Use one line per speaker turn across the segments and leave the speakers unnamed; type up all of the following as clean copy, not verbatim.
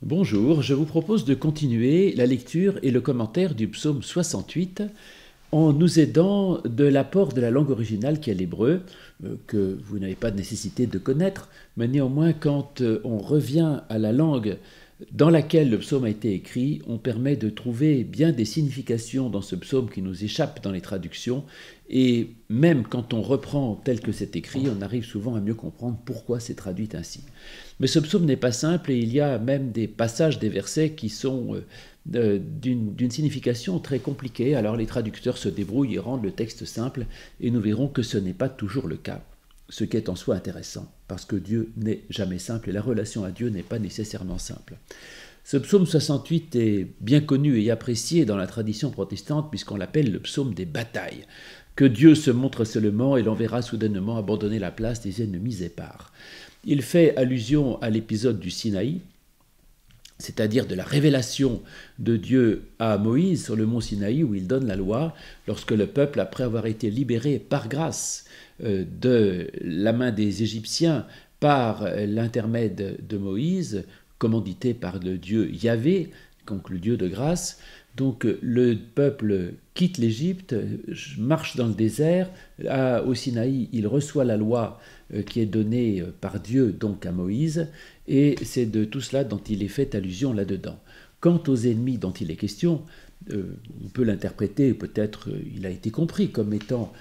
Bonjour, je vous propose de continuer la lecture et le commentaire du psaume 68 en nous aidant de l'apport de la langue originale qui est l'hébreu, que vous n'avez pas de nécessité de connaître, mais néanmoins quand on revient à la langue dans laquelle le psaume a été écrit, on permet de trouver bien des significations dans ce psaume qui nous échappent dans les traductions, et même quand on reprend tel que c'est écrit, on arrive souvent à mieux comprendre pourquoi c'est traduit ainsi. Mais ce psaume n'est pas simple, et il y a même des passages, des versets qui sont d'une signification très compliquée. Alors les traducteurs se débrouillent et rendent le texte simple, et nous verrons que ce n'est pas toujours le cas, ce qui est en soi intéressant, parce que Dieu n'est jamais simple et la relation à Dieu n'est pas nécessairement simple. Ce psaume 68 est bien connu et apprécié dans la tradition protestante puisqu'on l'appelle le psaume des batailles. Que Dieu se montre seulement et l'enverra soudainement abandonner la place des ennemis épars. Il fait allusion à l'épisode du Sinaï, c'est-à-dire de la révélation de Dieu à Moïse sur le mont Sinaï où il donne la loi, lorsque le peuple, après avoir été libéré par grâce de la main des Égyptiens par l'intermède de Moïse, commandité par le Dieu Yahvé, donc le Dieu de grâce, donc le peuple quitte l'Égypte, marche dans le désert, au Sinaï, il reçoit la loi qui est donnée par Dieu donc à Moïse, et c'est de tout cela dont il est fait allusion là-dedans. Quant aux ennemis dont il est question, on peut l'interpréter, peut-être il a été compris comme étant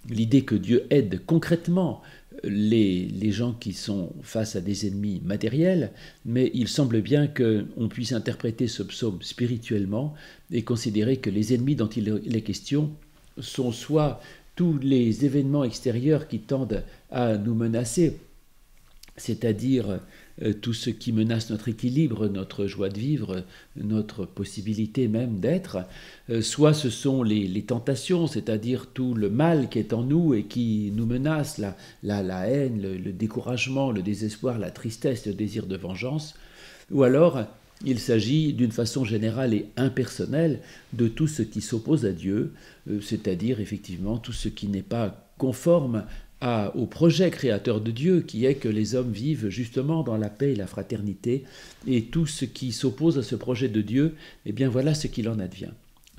l'idée que Dieu aide concrètement les gens qui sont face à des ennemis matériels, mais il semble bien qu'on puisse interpréter ce psaume spirituellement et considérer que les ennemis dont il est question sont soit tous les événements extérieurs qui tendent à nous menacer, c'est-à-dire tout ce qui menace notre équilibre, notre joie de vivre, notre possibilité même d'être, soit ce sont les tentations, c'est-à-dire tout le mal qui est en nous et qui nous menace, la haine, le découragement, le désespoir, la tristesse, le désir de vengeance, ou alors il s'agit d'une façon générale et impersonnelle de tout ce qui s'oppose à Dieu, c'est-à-dire effectivement tout ce qui n'est pas conforme au projet créateur de Dieu, qui est que les hommes vivent justement dans la paix et la fraternité, et tout ce qui s'oppose à ce projet de Dieu, eh bien voilà ce qu'il en advient.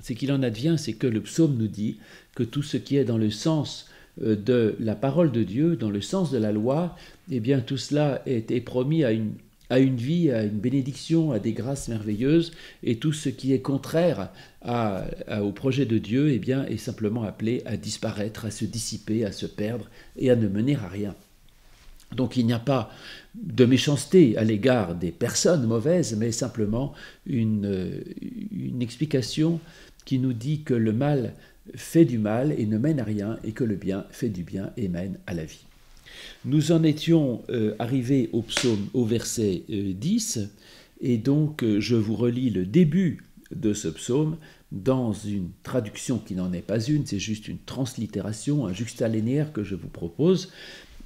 Ce qu'il en advient, c'est que le psaume nous dit que tout ce qui est dans le sens de la parole de Dieu, dans le sens de la loi, eh bien tout cela est promis à une vie, à une bénédiction, à des grâces merveilleuses, et tout ce qui est contraire au projet de Dieu eh bien, est simplement appelé à disparaître, à se dissiper, à se perdre et à ne mener à rien. Donc il n'y a pas de méchanceté à l'égard des personnes mauvaises, mais simplement une explication qui nous dit que le mal fait du mal et ne mène à rien, et que le bien fait du bien et mène à la vie. Nous en étions arrivés au psaume, au verset 10, et donc je vous relis le début de ce psaume dans une traduction qui n'en est pas une, c'est juste une translittération, un juxtalinéaire que je vous propose,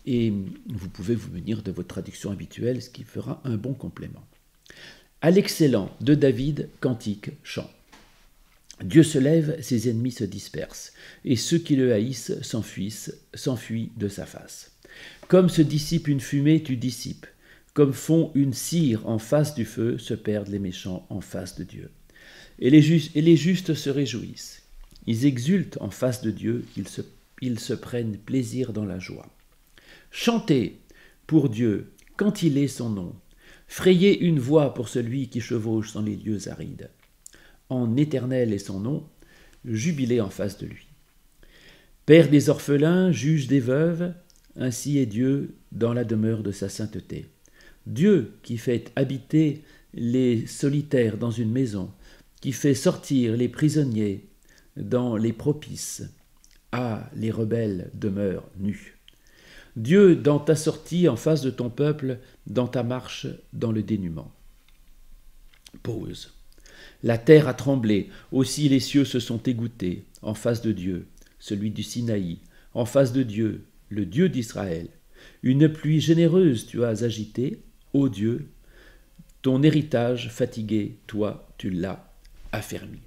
et vous pouvez vous munir de votre traduction habituelle, ce qui fera un bon complément. À l'excellent de David, cantique, chant. Dieu se lève, ses ennemis se dispersent, et ceux qui le haïssent s'enfuient de sa face. Comme se dissipe une fumée, tu dissipes. Comme fond une cire en face du feu, se perdent les méchants en face de Dieu. Et les justes se réjouissent. Ils exultent en face de Dieu, ils se prennent plaisir dans la joie. Chantez pour Dieu quand il est son nom. Frayez une voie pour celui qui chevauche dans les lieux arides. En éternel est son nom, jubilez en face de lui. Père des orphelins, juge des veuves, ainsi est Dieu dans la demeure de sa sainteté. Dieu qui fait habiter les solitaires dans une maison, qui fait sortir les prisonniers dans les propices. Ah, les rebelles demeurent nus. Dieu dans ta sortie en face de ton peuple, dans ta marche dans le dénuement. Pause. La terre a tremblé, aussi les cieux se sont égouttés, en face de Dieu, celui du Sinaï, en face de Dieu, le Dieu d'Israël. Une pluie généreuse tu as agitée, ô Dieu, ton héritage fatigué, toi, tu l'as affermi.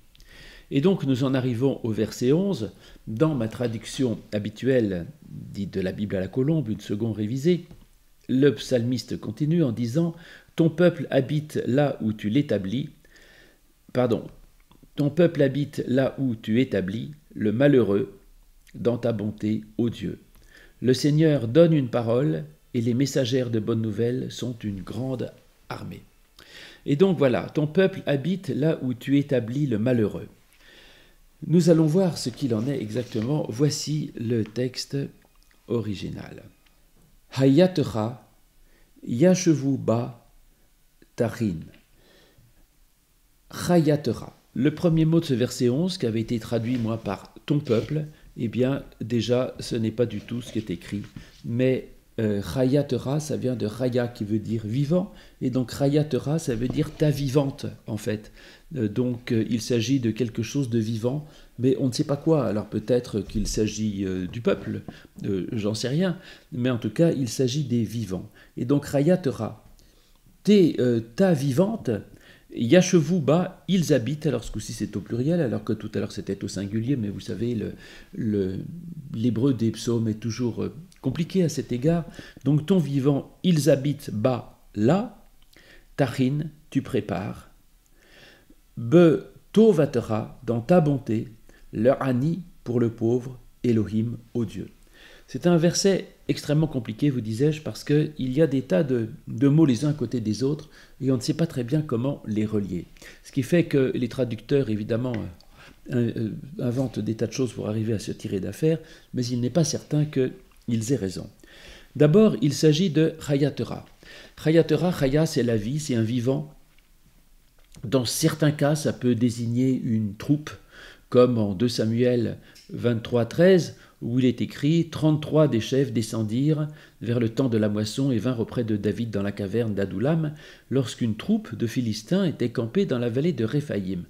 Et donc nous en arrivons au verset 11, dans ma traduction habituelle, dite de la Bible à la colombe, une seconde révisée, le psalmiste continue en disant « ton peuple habite là où tu l'établis, pardon, ton peuple habite là où tu établis le malheureux dans ta bonté, ô Dieu. Le Seigneur donne une parole et les messagères de bonnes nouvelles sont une grande armée. Et donc voilà, ton peuple habite là où tu établis le malheureux. Nous allons voir ce qu'il en est exactement. Voici le texte original. Hayatera, Yashevu ba tarin. Hayatera. Le premier mot de ce verset 11, qui avait été traduit, moi, par ton peuple, eh bien, déjà, ce n'est pas du tout ce qui est écrit. Mais Hayatera, ça vient de Raya, qui veut dire vivant. Et donc, Hayatera, ça veut dire ta vivante, en fait. Donc, il s'agit de quelque chose de vivant, mais on ne sait pas quoi. Alors, peut-être qu'il s'agit du peuple, j'en sais rien. Mais en tout cas, il s'agit des vivants. Et donc, Hayatera, ta vivante, Yashevu ba, ils habitent, alors ce coup-ci c'est au pluriel, alors que tout à l'heure c'était au singulier, mais vous savez, l'hébreu des psaumes est toujours compliqué à cet égard. Donc ton vivant, ils habitent ba, là, tachin, tu prépares, be tovatera, dans ta bonté, leur ani pour le pauvre, Elohim, ô Dieu. C'est un verset extrêmement compliqué, vous disais-je, parce qu'il y a des tas de mots les uns à côté des autres, et on ne sait pas très bien comment les relier. Ce qui fait que les traducteurs, évidemment, inventent des tas de choses pour arriver à se tirer d'affaire, mais il n'est pas certain qu'ils aient raison. D'abord, il s'agit de Hayatera. Hayatera, Chaya, c'est la vie, c'est un vivant. Dans certains cas, ça peut désigner une troupe, comme en 2 Samuel 23, 13, où il est écrit « 33 des chefs descendirent vers le temps de la moisson et vinrent auprès de David dans la caverne d'Adoulam, lorsqu'une troupe de Philistins était campée dans la vallée de Réphaïm. »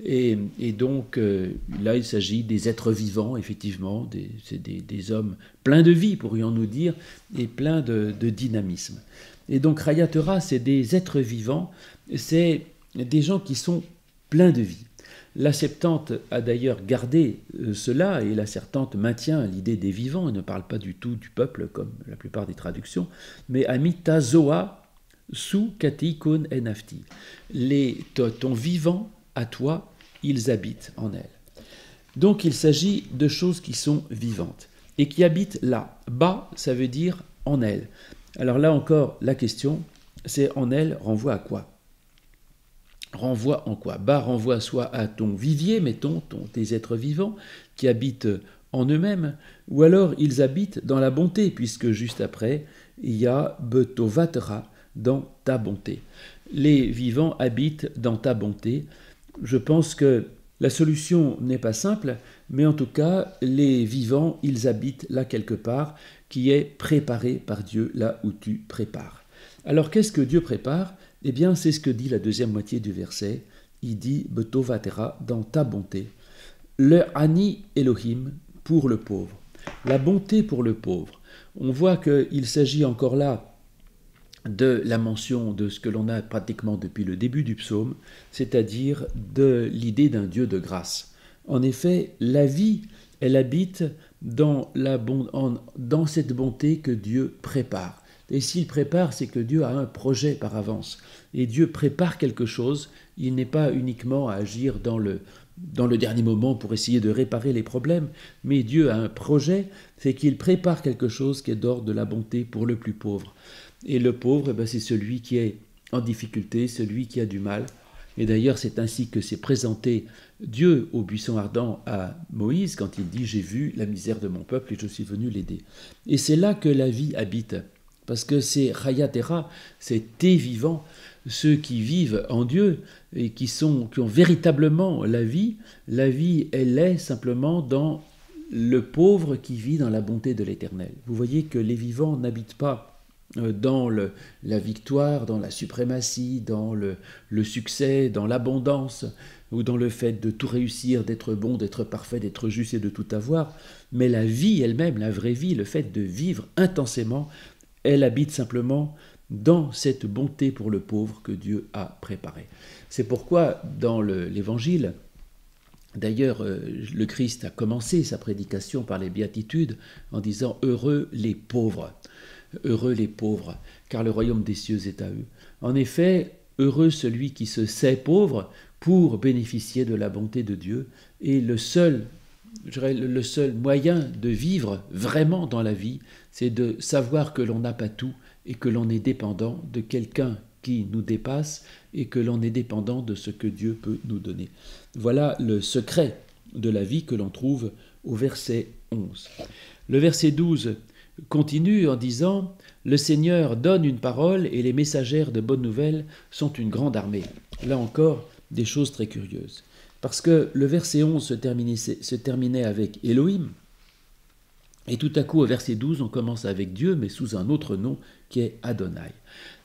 Et donc, là, il s'agit des êtres vivants, effectivement, c'est des hommes pleins de vie, pourrions-nous dire, et pleins de dynamisme. Et donc, Hayatera, c'est des êtres vivants, c'est des gens qui sont pleins de vie. La Septante a d'ailleurs gardé cela, et la Septante maintient l'idée des vivants, et ne parle pas du tout du peuple, comme la plupart des traductions, mais a mis ta zoa sous kati kon enafti. Ton vivant, à toi, ils habitent en elle. Donc il s'agit de choses qui sont vivantes, et qui habitent là. Ba, ça veut dire en elle. Alors là encore, la question, c'est en elle renvoie à quoi ? Renvoie en quoi ? Ba renvoie soit à ton vivier, mettons, tes êtres vivants, qui habitent en eux-mêmes, ou alors ils habitent dans la bonté, puisque juste après, il y a betovatera, dans ta bonté. Les vivants habitent dans ta bonté. Je pense que la solution n'est pas simple, mais en tout cas, les vivants, ils habitent là quelque part, qui est préparé par Dieu, là où tu prépares. Alors qu'est-ce que Dieu prépare ? Eh bien, c'est ce que dit la deuxième moitié du verset. Il dit « Betovatera, dans ta bonté ». Le ani Elohim, pour le pauvre. La bonté pour le pauvre. On voit qu'il s'agit encore là de la mention de ce que l'on a pratiquement depuis le début du psaume, c'est-à-dire de l'idée d'un Dieu de grâce. En effet, la vie, elle habite dans cette bonté que Dieu prépare. Et s'il prépare, c'est que Dieu a un projet par avance. Et Dieu prépare quelque chose, il n'est pas uniquement à agir dans le dernier moment pour essayer de réparer les problèmes, mais Dieu a un projet, c'est qu'il prépare quelque chose qui est d'ordre de la bonté pour le plus pauvre. Et le pauvre, c'est celui qui est en difficulté, celui qui a du mal. Et d'ailleurs, c'est ainsi que s'est présenté Dieu au buisson ardent à Moïse, quand il dit « J'ai vu la misère de mon peuple et je suis venu l'aider ». Et c'est là que la vie habite. Parce que c'est Hayatera, c'est tes vivants, ceux qui vivent en Dieu et qui ont véritablement la vie. La vie, elle est simplement dans le pauvre qui vit dans la bonté de l'Éternel. Vous voyez que les vivants n'habitent pas dans la victoire, dans la suprématie, dans le succès, dans l'abondance, ou dans le fait de tout réussir, d'être bon, d'être parfait, d'être juste et de tout avoir. Mais la vie elle-même, la vraie vie, le fait de vivre intensément, elle habite simplement dans cette bonté pour le pauvre que Dieu a préparée. C'est pourquoi dans l'Évangile, d'ailleurs le Christ a commencé sa prédication par les béatitudes en disant « Heureux les pauvres ». Heureux les pauvres, car le royaume des cieux est à eux. En effet, heureux celui qui se sait pauvre pour bénéficier de la bonté de Dieu. Et le seul moyen de vivre vraiment dans la vie, c'est de savoir que l'on n'a pas tout et que l'on est dépendant de quelqu'un qui nous dépasse et que l'on est dépendant de ce que Dieu peut nous donner. Voilà le secret de la vie que l'on trouve au verset 11. Le verset 12 continue en disant « Le Seigneur donne une parole et les messagères de bonnes nouvelles sont une grande armée. » Là encore, des choses très curieuses. Parce que le verset 11 se terminait avec Elohim, et tout à coup, au verset 12, on commence avec Dieu, mais sous un autre nom qui est Adonai.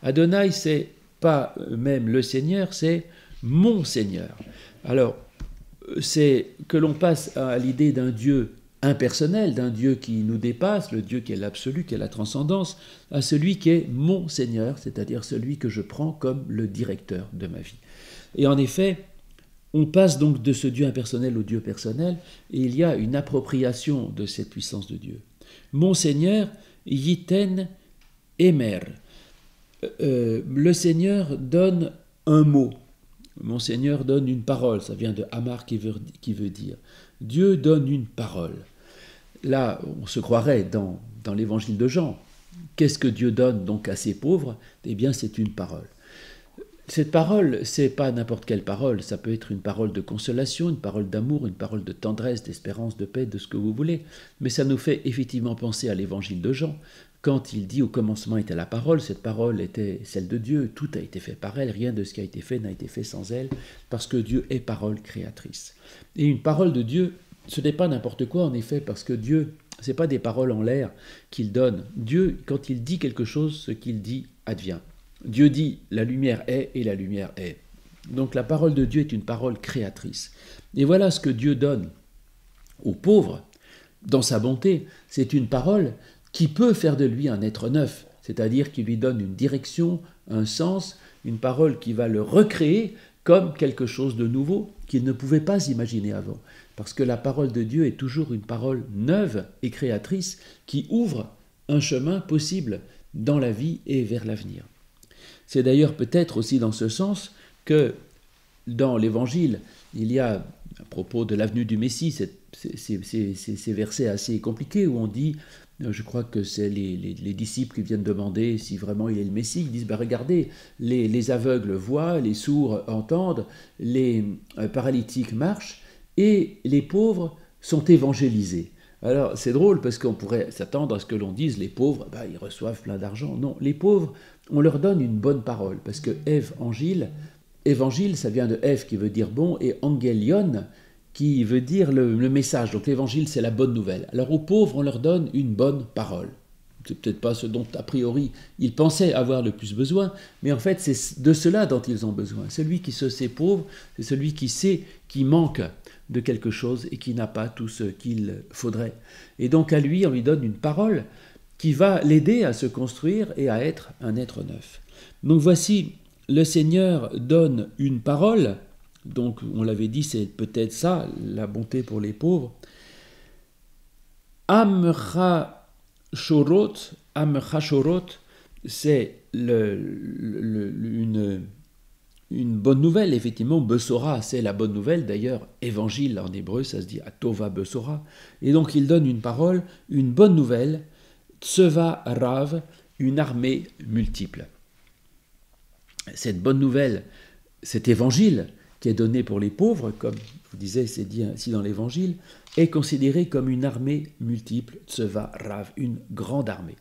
Adonai, c'est pas même le Seigneur, c'est mon Seigneur. Alors, c'est que l'on passe à l'idée d'un Dieu impersonnel, d'un Dieu qui nous dépasse, le Dieu qui est l'absolu, qui est la transcendance, à celui qui est mon Seigneur, c'est-à-dire celui que je prends comme le directeur de ma vie. Et en effet, on passe donc de ce Dieu impersonnel au Dieu personnel, et il y a une appropriation de cette puissance de Dieu. Mon Seigneur, Yiten Emer. Le Seigneur donne un mot. Mon Seigneur donne une parole. Ça vient de Amar qui veut dire. Dieu donne une parole. Là, on se croirait dans l'évangile de Jean. Qu'est-ce que Dieu donne donc à ses pauvres? Eh bien, c'est une parole. Cette parole, c'est pas n'importe quelle parole, ça peut être une parole de consolation, une parole d'amour, une parole de tendresse, d'espérance, de paix, de ce que vous voulez, mais ça nous fait effectivement penser à l'évangile de Jean, quand il dit au commencement était la parole, cette parole était celle de Dieu, tout a été fait par elle, rien de ce qui a été fait n'a été fait sans elle, parce que Dieu est parole créatrice. Et une parole de Dieu, ce n'est pas n'importe quoi en effet, parce que Dieu, ce n'est pas des paroles en l'air qu'il donne. Dieu, quand il dit quelque chose, ce qu'il dit advient. Dieu dit « la lumière est » et la lumière est. Donc la parole de Dieu est une parole créatrice. Et voilà ce que Dieu donne aux pauvres, dans sa bonté. C'est une parole qui peut faire de lui un être neuf, c'est-à-dire qui lui donne une direction, un sens, une parole qui va le recréer comme quelque chose de nouveau qu'il ne pouvait pas imaginer avant. Parce que la parole de Dieu est toujours une parole neuve et créatrice qui ouvre un chemin possible dans la vie et vers l'avenir. C'est d'ailleurs peut-être aussi dans ce sens que dans l'Évangile, il y a, à propos de l'avenue du Messie, ces versets assez compliqués où on dit, je crois que c'est les disciples qui viennent demander si vraiment il est le Messie, ils disent, regardez, les aveugles voient, les sourds entendent, les paralytiques marchent, et les pauvres sont évangélisés. Alors c'est drôle parce qu'on pourrait s'attendre à ce que l'on dise les pauvres, ils reçoivent plein d'argent. Non, les pauvres, on leur donne une bonne parole parce que évangile, ça vient de Ève qui veut dire bon et angelion qui veut dire le message. Donc l'évangile c'est la bonne nouvelle. Alors aux pauvres, on leur donne une bonne parole. C'est peut-être pas ce dont a priori ils pensaient avoir le plus besoin, mais en fait c'est de cela dont ils ont besoin. Celui qui se sait pauvre, c'est celui qui sait qu'il manque de quelque chose et qui n'a pas tout ce qu'il faudrait. Et donc à lui, on lui donne une parole qui va l'aider à se construire et à être un être neuf. Donc voici, le Seigneur donne une parole, donc on l'avait dit, c'est peut-être ça, la bonté pour les pauvres. Amra Shorot, c'est une bonne nouvelle, effectivement, Besora, c'est la bonne nouvelle, d'ailleurs, évangile en hébreu, ça se dit Atova Besora, et donc il donne une parole, une bonne nouvelle, Tseva Rav, une armée multiple. Cette bonne nouvelle, cet évangile qui est donné pour les pauvres, comme je vous disais, c'est dit ainsi dans l'évangile, est considéré comme une armée multiple, Tseva Rav, une grande armée.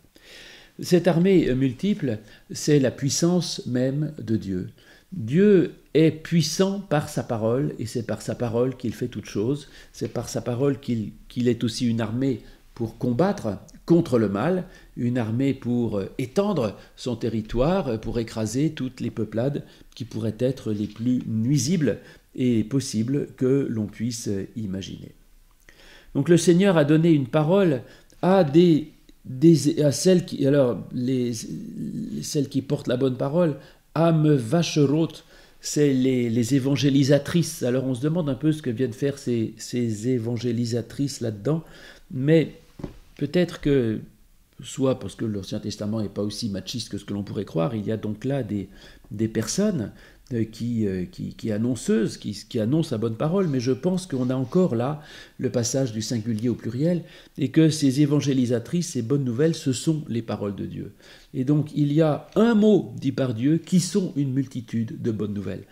Cette armée multiple, c'est la puissance même de Dieu. Dieu est puissant par sa parole, et c'est par sa parole qu'il fait toutes choses. C'est par sa parole qu'il est aussi une armée pour combattre contre le mal, une armée pour étendre son territoire, pour écraser toutes les peuplades qui pourraient être les plus nuisibles et possibles que l'on puisse imaginer. Donc le Seigneur a donné une parole à celles qui portent la bonne parole, Am Vacherot, c'est les évangélisatrices. Alors on se demande un peu ce que viennent faire ces évangélisatrices là-dedans, mais peut-être que soit parce que l'Ancien Testament n'est pas aussi machiste que ce que l'on pourrait croire, il y a donc là des personnes qui annonceuses, qui annoncent la bonne parole, mais je pense qu'on a encore là le passage du singulier au pluriel, et que ces évangélisatrices, ces bonnes nouvelles, ce sont les paroles de Dieu. Et donc il y a un mot dit par Dieu qui sont une multitude de bonnes nouvelles.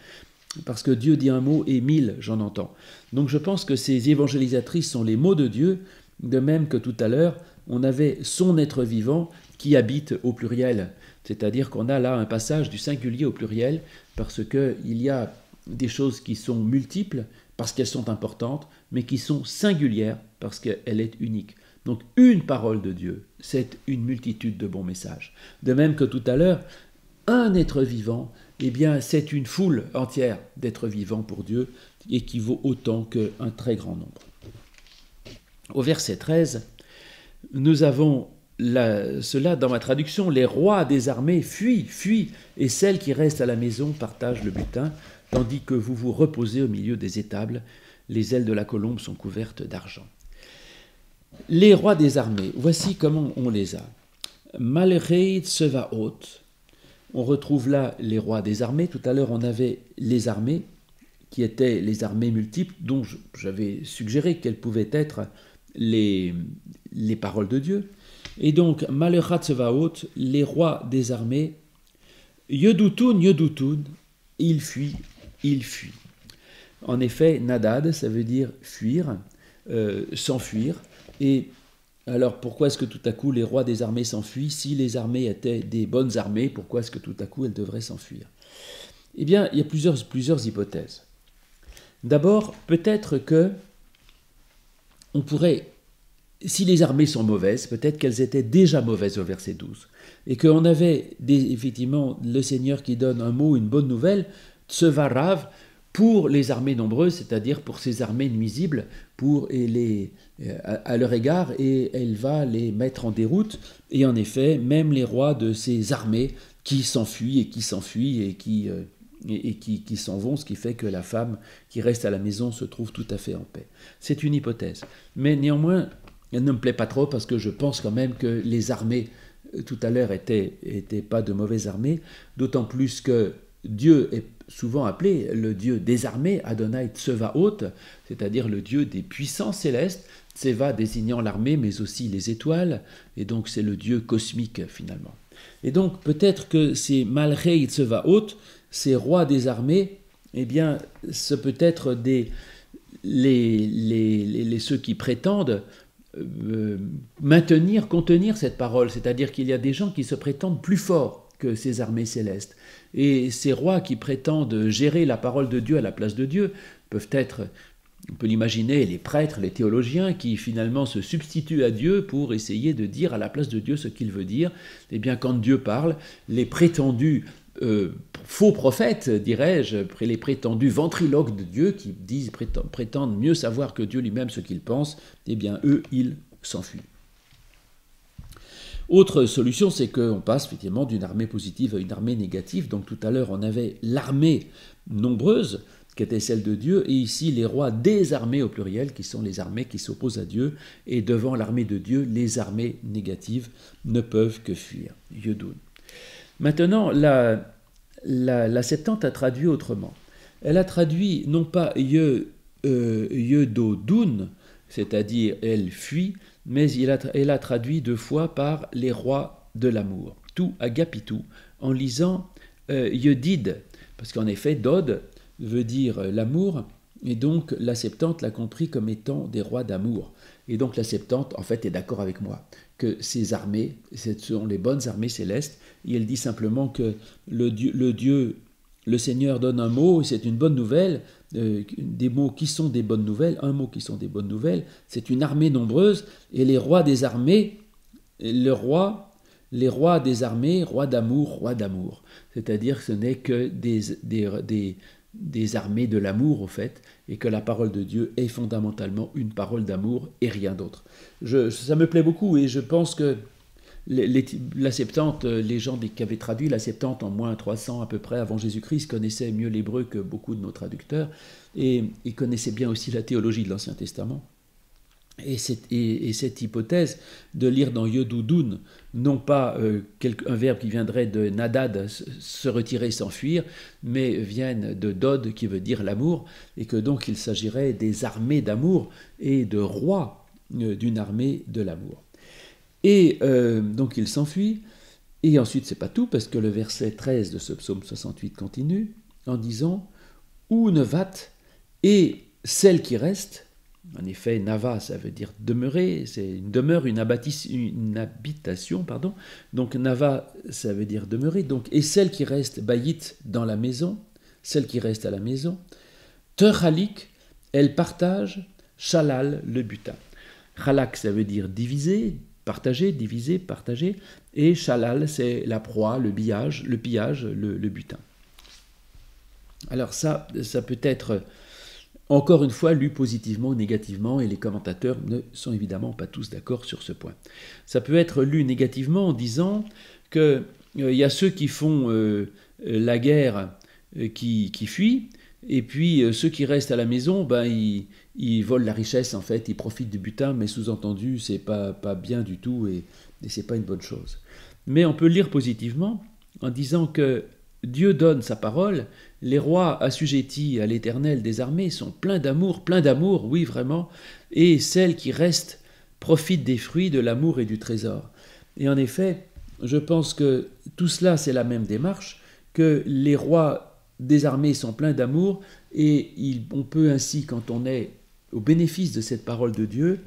Parce que Dieu dit un mot et 1000, j'en entends. Donc je pense que ces évangélisatrices sont les mots de Dieu, de même que tout à l'heure, on avait son être vivant qui habite au pluriel. C'est-à-dire qu'on a là un passage du singulier au pluriel, parce qu'il y a des choses qui sont multiples, parce qu'elles sont importantes, mais qui sont singulières, parce qu'elle est unique. Donc une parole de Dieu, c'est une multitude de bons messages. De même que tout à l'heure, un être vivant, eh bien c'est une foule entière d'êtres vivants pour Dieu, et qui vaut autant qu'un très grand nombre. Au verset 13, nous avons cela dans ma traduction: les rois des armées fuient, et celles qui restent à la maison partagent le butin, tandis que vous vous reposez au milieu des étables, les ailes de la colombe sont couvertes d'argent. Les rois des armées, voici comment on les a. Malchei Tsevaot, on retrouve là les rois des armées. Tout à l'heure on avait les armées, qui étaient les armées multiples, dont j'avais suggéré qu'elles pouvaient être les paroles de Dieu. Et donc, Malchei Tsevaot, les rois des armées, Yedutun, il fuit. En effet, Nadad, ça veut dire fuir, s'enfuir. Et alors, pourquoi est-ce que tout à coup les rois des armées s'enfuient? Si les armées étaient des bonnes armées, pourquoi est-ce que tout à coup elles devraient s'enfuir? Eh bien, il y a plusieurs hypothèses. D'abord, peut-être que on pourrait, si les armées sont mauvaises, peut-être qu'elles étaient déjà mauvaises au verset 12, et qu'on avait effectivement le Seigneur qui donne un mot, une bonne nouvelle, Tsevarav, pour les armées nombreuses, c'est-à-dire pour ces armées nuisibles, à leur égard, et elle va les mettre en déroute. Et en effet, même les rois de ces armées qui s'enfuient et qui s'en vont, ce qui fait que la femme qui reste à la maison se trouve tout à fait en paix. C'est une hypothèse. Mais néanmoins, elle ne me plaît pas trop, parce que je pense quand même que les armées, tout à l'heure, étaient pas de mauvaises armées, d'autant plus que Dieu est souvent appelé le Dieu des armées, Adonai Tsevaot, c'est-à-dire le Dieu des puissances célestes, Tseva désignant l'armée, mais aussi les étoiles, et donc c'est le Dieu cosmique finalement. Et donc peut-être que ces Malchei Tsevaot, ces rois des armées, eh bien, ce peut être ceux qui prétendent contenir cette parole, c'est-à-dire qu'il y a des gens qui se prétendent plus forts que ces armées célestes. Et ces rois qui prétendent gérer la parole de Dieu à la place de Dieu peuvent être, on peut l'imaginer, les prêtres, les théologiens qui finalement se substituent à Dieu pour essayer de dire à la place de Dieu ce qu'il veut dire. Eh bien, quand Dieu parle, les prétendus faux prophètes, dirais-je, les prétendus ventriloques de Dieu qui prétendent mieux savoir que Dieu lui-même ce qu'il pense, eh bien, eux, ils s'enfuient. Autre solution, c'est qu'on passe effectivement d'une armée positive à une armée négative. Donc tout à l'heure, on avait l'armée nombreuse, qui était celle de Dieu, et ici les rois des armées au pluriel, qui sont les armées qui s'opposent à Dieu, et devant l'armée de Dieu, les armées négatives ne peuvent que fuir. Yedun. Maintenant, la Septante a traduit autrement. Elle a traduit non pas Yedodun, c'est-à-dire elle fuit, mais elle a traduit deux fois par les rois de l'amour, tout agapitou, en lisant Yedid, parce qu'en effet, Dod veut dire l'amour, et donc la Septante l'a compris comme étant des rois d'amour. Et donc la Septante, en fait, est d'accord avec moi, que ces armées, ce sont les bonnes armées célestes, et elle dit simplement que le Seigneur donne un mot, et c'est une bonne nouvelle, des mots qui sont des bonnes nouvelles, un mot qui sont des bonnes nouvelles, c'est une armée nombreuse, et les rois des armées, les rois des armées, rois d'amour, c'est-à-dire que ce n'est que des armées de l'amour, au fait, et que la parole de Dieu est fondamentalement une parole d'amour et rien d'autre. Ça me plaît beaucoup, et je pense que la Septante, les gens qui avaient traduit la Septante en moins 300 à peu près avant Jésus-Christ connaissaient mieux l'hébreu que beaucoup de nos traducteurs, et ils connaissaient bien aussi la théologie de l'Ancien Testament. Et cette hypothèse de lire dans Yedoudoun, non pas un verbe qui viendrait de nadad, se retirer, s'enfuir, mais vienne de dod, qui veut dire l'amour, et que donc il s'agirait des armées d'amour et de rois d'une armée de l'amour. Et donc il s'enfuit, et ensuite c'est pas tout, parce que le verset 13 de ce psaume 68 continue en disant « Ou nevat » et celle qui reste. En effet, Nava, ça veut dire demeurer, c'est une demeure, une habitation, pardon. Donc Nava, ça veut dire demeurer. Donc, et celle qui reste, Bayit, dans la maison, celle qui reste à la maison, Techalik, elle partage, Shalal, le butin. Chalak, ça veut dire diviser, partager, diviser, partager. Et Shalal, c'est la proie, le pillage, le butin. Alors ça peut être encore une fois lu positivement ou négativement, et les commentateurs ne sont évidemment pas tous d'accord sur ce point. Ça peut être lu négativement en disant qu'il y a ceux qui font la guerre qui fuient, et puis ceux qui restent à la maison, ils volent la richesse en fait, ils profitent du butin, mais sous-entendu, c'est pas bien du tout, et c'est pas une bonne chose. Mais on peut lire positivement en disant que Dieu donne sa parole, les rois assujettis à l'Éternel des armées sont pleins d'amour, oui vraiment, et celles qui restent profitent des fruits de l'amour et du trésor. Et en effet, je pense que tout cela c'est la même démarche, que les rois des armées sont pleins d'amour, et on peut ainsi, quand on est au bénéfice de cette parole de Dieu,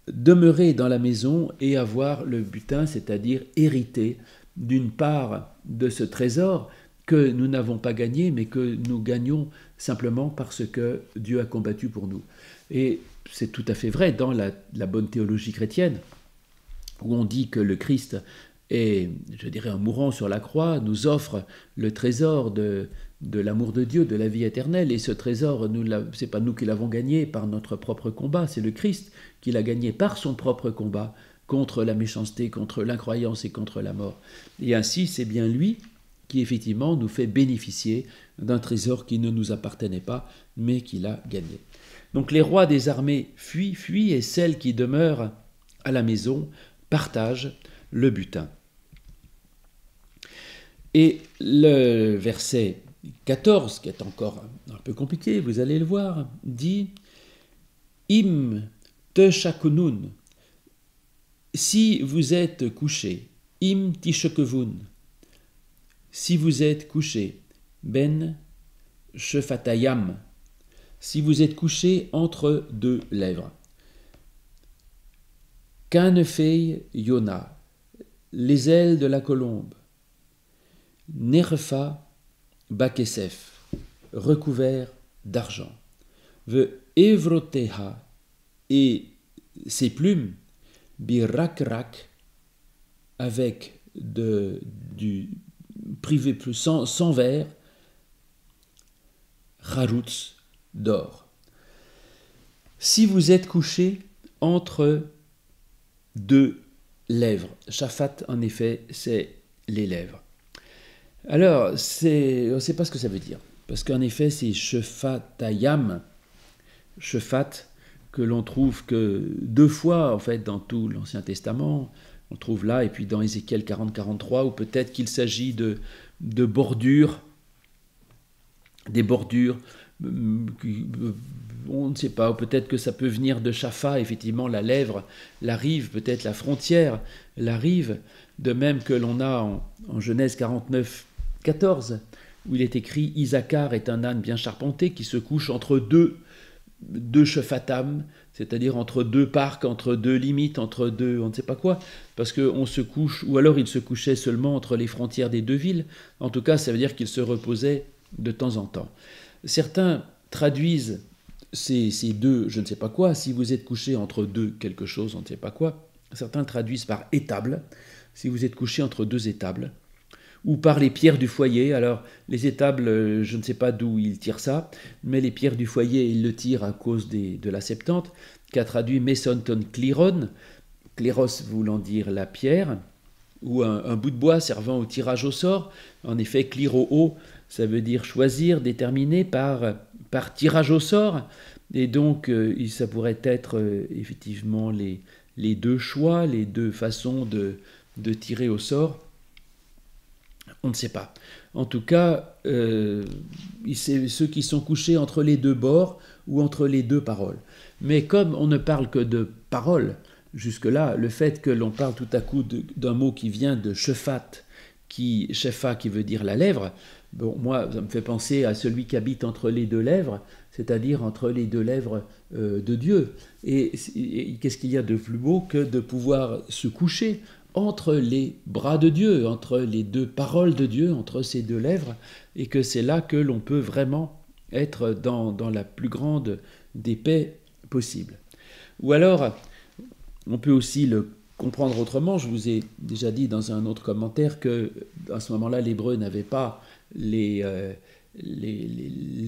demeurer dans la maison et avoir le butin, c'est-à-dire hériter d'une part de ce trésor que nous n'avons pas gagné, mais que nous gagnons simplement parce que Dieu a combattu pour nous. Et c'est tout à fait vrai dans la bonne théologie chrétienne, où on dit que le Christ est, je dirais, en mourant sur la croix, nous offre le trésor de l'amour de Dieu, de la vie éternelle. Et ce trésor, c'est pas nous qui l'avons gagné par notre propre combat, c'est le Christ qui l'a gagné par son propre combat contre la méchanceté, contre l'incroyance et contre la mort. Et ainsi, c'est bien lui qui effectivement nous fait bénéficier d'un trésor qui ne nous appartenait pas, mais qu'il a gagné. Donc les rois des armées fuient, et celles qui demeurent à la maison partagent le butin. Et le verset 14, qui est encore un peu compliqué, vous allez le voir, dit « Im teshakunun » si vous êtes couché, im tishekevun, si vous êtes couché, ben shefatayam, si vous êtes couché entre deux lèvres. Kanefei yona, les ailes de la colombe. Nerfa bakesef, recouvert d'argent. Ve evroteha, et ses plumes, birakrak, avec du privé plus sans verre, charutz, d'or. Si vous êtes couché entre deux lèvres, shafat en effet c'est les lèvres. Alors on ne sait pas ce que ça veut dire, parce qu'en effet c'est shefatayam, shefat, que l'on trouve que 2 fois en fait dans tout l'Ancien Testament, on le trouve là, et puis dans Ézéchiel 40-43, ou peut-être qu'il s'agit de bordures, des bordures, on ne sait pas, ou peut-être que ça peut venir de Shafa, effectivement la lèvre, la rive, peut-être la frontière, la rive, de même que l'on a en Genèse 49-14, où il est écrit « Isaacar est un âne bien charpenté qui se couche entre deux chefatam, c'est-à-dire entre 2 parcs, entre 2 limites, entre 2 on ne sait pas quoi, parce qu'on se couche, ou alors il se couchait seulement entre les frontières des 2 villes, en tout cas ça veut dire qu'il se reposait de temps en temps. Certains traduisent ces 2 je ne sais pas quoi, si vous êtes couché entre 2 quelque chose, on ne sait pas quoi, certains traduisent par étable, si vous êtes couché entre 2 étables, ou par les pierres du foyer. Alors les étables, je ne sais pas d'où ils tirent ça, mais les pierres du foyer, ils le tirent à cause de la Septante, qu'a traduit Mesonton Cliron, cléros voulant dire la pierre, ou un bout de bois servant au tirage au sort. En effet, cliro, ça veut dire choisir, déterminer par tirage au sort. Et donc, ça pourrait être effectivement les deux choix, les deux façons de tirer au sort. On ne sait pas. En tout cas, c'est ceux qui sont couchés entre les deux bords ou entre les deux paroles. Mais comme on ne parle que de paroles, jusque-là, le fait que l'on parle tout à coup d'un mot qui vient de shephat, shefa qui veut dire la lèvre, bon, moi, ça me fait penser à celui qui habite entre les deux lèvres, c'est-à-dire entre les deux lèvres de Dieu. Et qu'est-ce qu'il y a de plus beau que de pouvoir se coucher entre les bras de Dieu, entre les deux paroles de Dieu, entre ces deux lèvres, et que c'est là que l'on peut vraiment être dans la plus grande des paix possible. Ou alors, on peut aussi le comprendre autrement. Je vous ai déjà dit dans un autre commentaire que à ce moment-là, l'hébreu n'avait pas les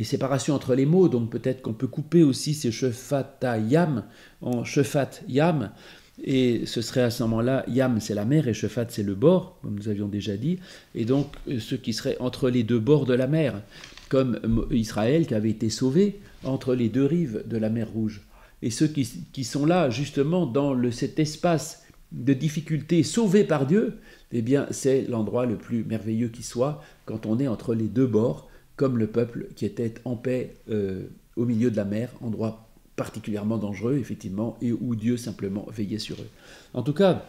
séparations entre les mots, donc peut-être qu'on peut couper aussi ces shephat-yam en shephat-yam, et ce serait à ce moment-là, yam c'est la mer et shephat c'est le bord, comme nous avions déjà dit, et donc ce qui serait entre les deux bords de la mer, comme Israël qui avait été sauvé entre les deux rives de la mer Rouge. Et ceux qui sont là justement dans cet espace de difficulté sauvé par Dieu, eh bien c'est l'endroit le plus merveilleux qui soit quand on est entre les deux bords, comme le peuple qui était en paix au milieu de la mer, endroit particulièrement dangereux, effectivement, et où Dieu simplement veillait sur eux. En tout cas,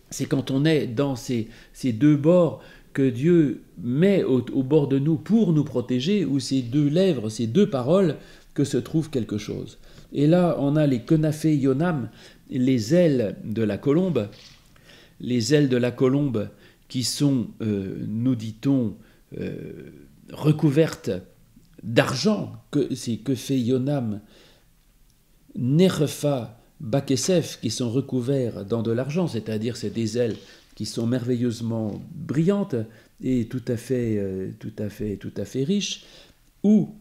c'est quand on est dans ces deux bords que Dieu met au bord de nous pour nous protéger, où ces deux lèvres, ces deux paroles, que se trouve quelque chose. Et là, on a les kenafé yonam, les ailes de la colombe, qui sont, nous dit-on, recouvertes d'argent, c'est que fait yonam, nerefa bakesef, qui sont recouverts dans de l'argent, c'est-à-dire c'est des ailes qui sont merveilleusement brillantes et tout à fait riches, ou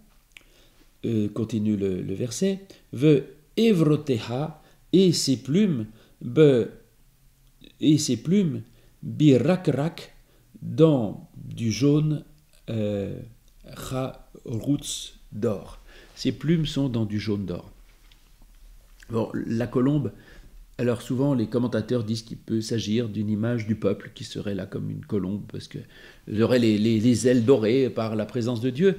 continue le verset, ve evroteha, et ses plumes birakrak, dans du jaune charoutz d'or. Ces plumes sont dans du jaune d'or. Bon, la colombe, alors souvent les commentateurs disent qu'il peut s'agir d'une image du peuple qui serait là comme une colombe, parce qu'elle aurait les ailes dorées par la présence de Dieu.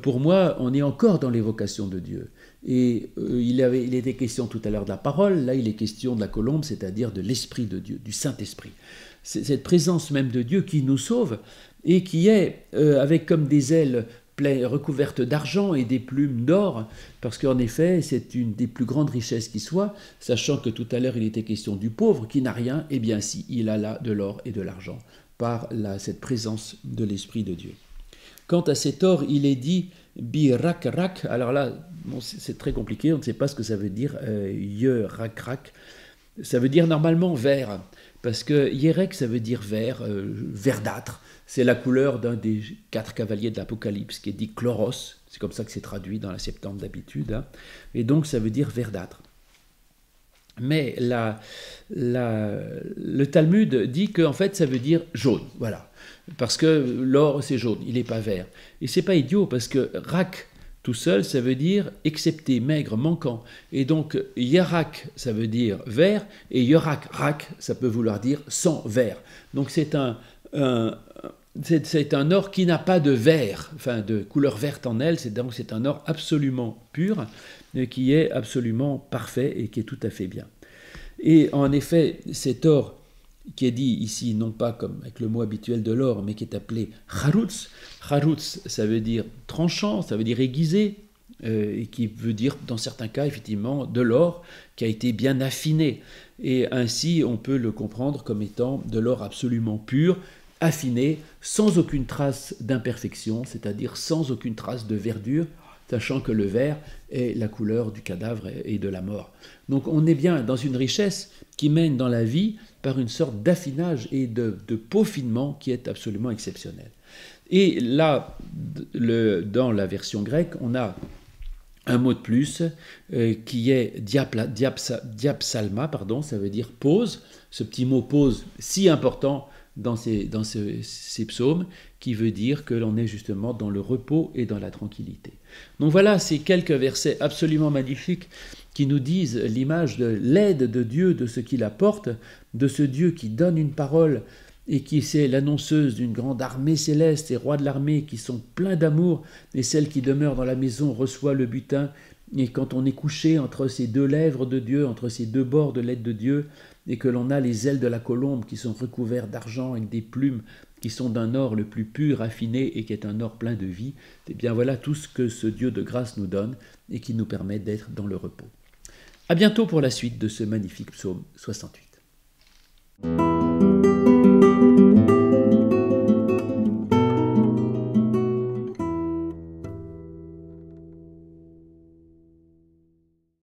Pour moi, on est encore dans l'évocation de Dieu. Et il était question tout à l'heure de la parole, là il est question de la colombe, c'est-à-dire de l'Esprit de Dieu, du Saint-Esprit. C'est cette présence même de Dieu qui nous sauve et qui est avec comme des ailes recouvertes d'argent et des plumes d'or, parce qu'en effet, c'est une des plus grandes richesses qui soit, sachant que tout à l'heure, il était question du pauvre qui n'a rien, et bien si, il a là de l'or et de l'argent, par cette présence de l'Esprit de Dieu. Quant à cet or, il est dit birak-rak, alors là, bon, c'est très compliqué, on ne sait pas ce que ça veut dire, ye-rak-rak, ça veut dire normalement vert, parce que yerek, ça veut dire vert, verdâtre. C'est la couleur d'un des 4 cavaliers de l'Apocalypse qui est dit chloros, c'est comme ça que c'est traduit dans la Septante d'habitude, hein. Et donc ça veut dire verdâtre. Mais le Talmud dit qu'en fait ça veut dire jaune, voilà, parce que l'or c'est jaune, il n'est pas vert. Et c'est pas idiot parce que rak tout seul ça veut dire excepté, maigre, manquant. Et donc yarak ça veut dire vert et yorak rak ça peut vouloir dire sans vert. Donc c'est un or qui n'a pas de vert, enfin de couleur verte en elle, donc c'est un or absolument pur, qui est absolument parfait et qui est tout à fait bien. Et en effet, cet or qui est dit ici, non pas comme avec le mot habituel de l'or, mais qui est appelé charoutz, ça veut dire tranchant, ça veut dire aiguisé, et qui veut dire dans certains cas effectivement de l'or qui a été bien affiné. Et ainsi on peut le comprendre comme étant de l'or absolument pur, affiné, sans aucune trace d'imperfection, c'est-à-dire sans aucune trace de verdure, sachant que le vert est la couleur du cadavre et de la mort. Donc on est bien dans une richesse qui mène dans la vie par une sorte d'affinage et de peaufinement qui est absolument exceptionnel. Et là, dans la version grecque, on a un mot de plus qui est diapsalma, ça veut dire pause. Ce petit mot pause si important ces psaumes, qui veut dire que l'on est justement dans le repos et dans la tranquillité. Donc voilà ces quelques versets absolument magnifiques qui nous disent l'image de l'aide de Dieu, de ce qu'il apporte, de ce Dieu qui donne une parole et qui c'est l'annonceuse d'une grande armée céleste et rois de l'armée qui sont pleins d'amour, et celle qui demeure dans la maison reçoit le butin. Et quand on est couché entre ces deux lèvres de Dieu, entre ces deux bords de l'aide de Dieu, et que l'on a les ailes de la colombe qui sont recouvertes d'argent avec des plumes qui sont d'un or le plus pur, raffiné, et qui est un or plein de vie, eh bien voilà tout ce que ce Dieu de grâce nous donne et qui nous permet d'être dans le repos. À bientôt pour la suite de ce magnifique psaume 68.